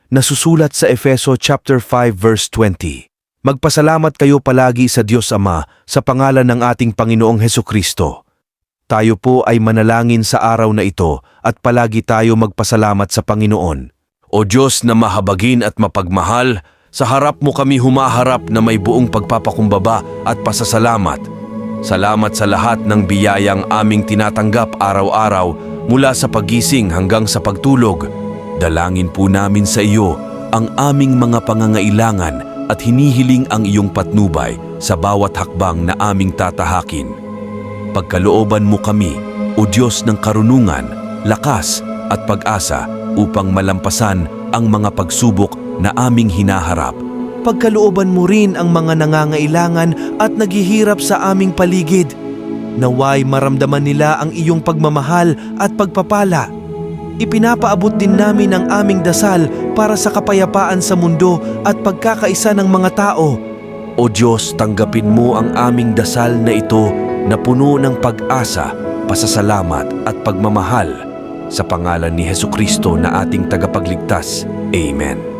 na susulat sa Efeso chapter 5 verse 20. Magpasalamat kayo palagi sa Diyos Ama sa pangalan ng ating Panginoong Hesukristo. Tayo po ay manalangin sa araw na ito at palagi tayo magpasalamat sa Panginoon. O Diyos na mahabagin at mapagmahal, sa harap mo kami humaharap na may buong pagpapakumbaba at pasasalamat. Salamat sa lahat ng biyayang aming tinatanggap araw-araw mula sa pagising hanggang sa pagtulog. Dalangin po namin sa iyo ang aming mga pangangailangan at hinihiling ang iyong patnubay sa bawat hakbang na aming tatahakin. Pagkalooban mo kami, O Diyos ng karunungan, lakas at pag-asa upang malampasan ang mga pagsubok na aming hinaharap. Pagkalooban mo rin ang mga nangangailangan at naghihirap sa aming paligid. Naway maramdaman nila ang iyong pagmamahal at pagpapala. Ipinapaabot din namin ang aming dasal para sa kapayapaan sa mundo at pagkakaisa ng mga tao. O Diyos, tanggapin mo ang aming dasal na ito na puno ng pag-asa, pasasalamat at pagmamahal. Sa pangalan ni Hesukristo na ating tagapagligtas. Amen.